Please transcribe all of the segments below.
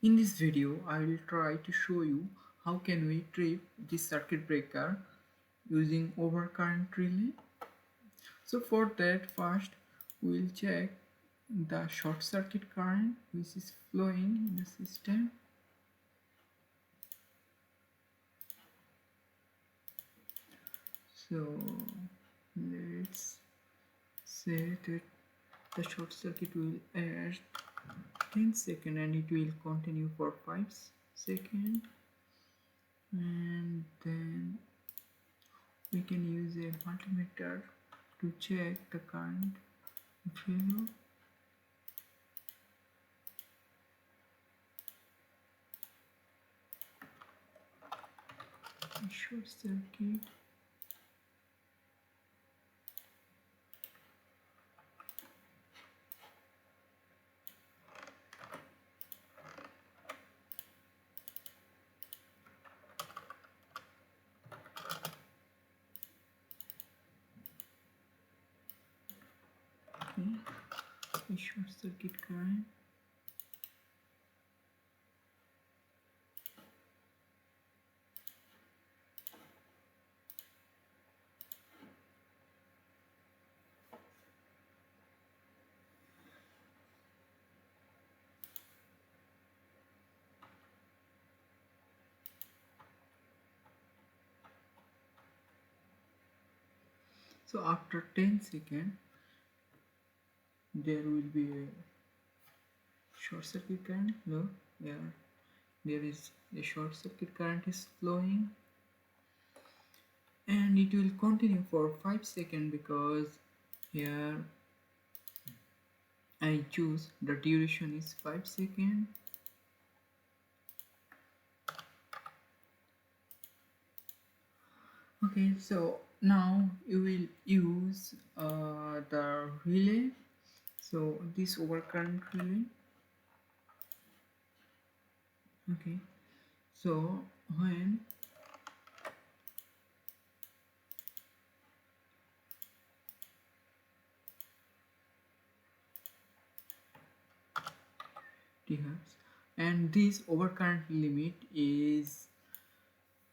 In this video, I will try to show you how can we trip this circuit breaker using overcurrent relay. So for that, first we will check the short circuit current which is flowing in the system. So let's say that the short circuit will last 10 seconds and it will continue for 5 seconds, and then we can use a multimeter to check the current value. Short circuit. Okay, a short circuit current. So after 10 seconds, there will be a short circuit current. Look, there is a short circuit current is flowing, and it will continue for 5 seconds because here I choose the duration is 5 seconds. Okay, so now you will use the relay. So this overcurrent relay. Okay, so when T-hertz, and this overcurrent limit is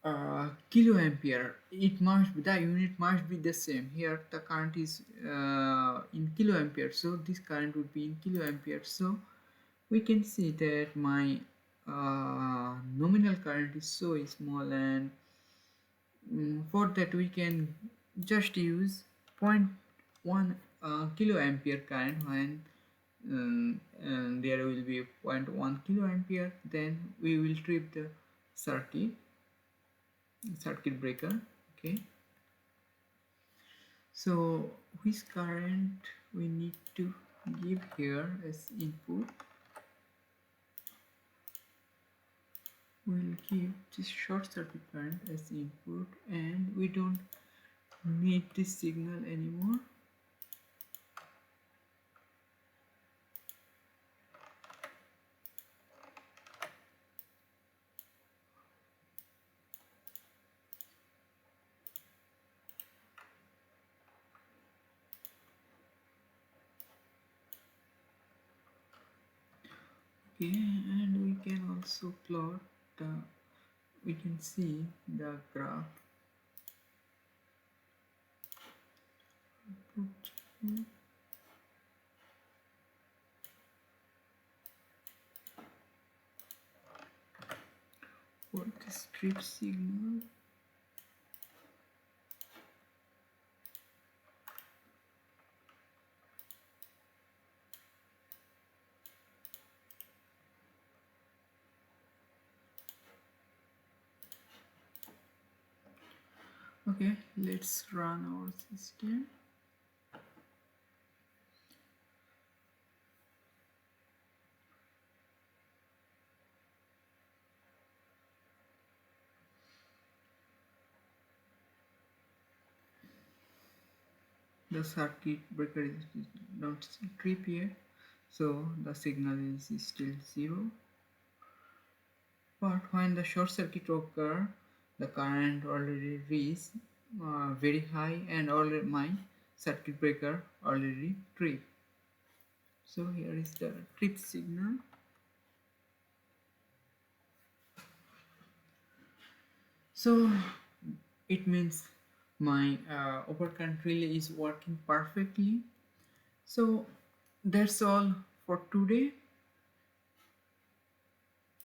kiloampere. It must be, the unit must be the same. Here the current is in kiloampere, so this current would be in kiloampere. So we can see that my nominal current is so small, and for that we can just use zero point 0.1 kiloampere current. When there will be 0.1 kiloampere, then we will trip the circuit breaker. Okay, so which current we need to give here as input? We'll give this short circuit current as input, and we don't need this signal anymore. Okay, and we can also plot the, we can see the graph. For the strip signal, okay, let's run our system. The circuit breaker is not trip yet, so the signal is still 0. But when the short circuit occur, the current already reached very high, and already my circuit breaker already trip. So here is the trip signal. So it means my overcurrent relay is working perfectly. So that's all for today.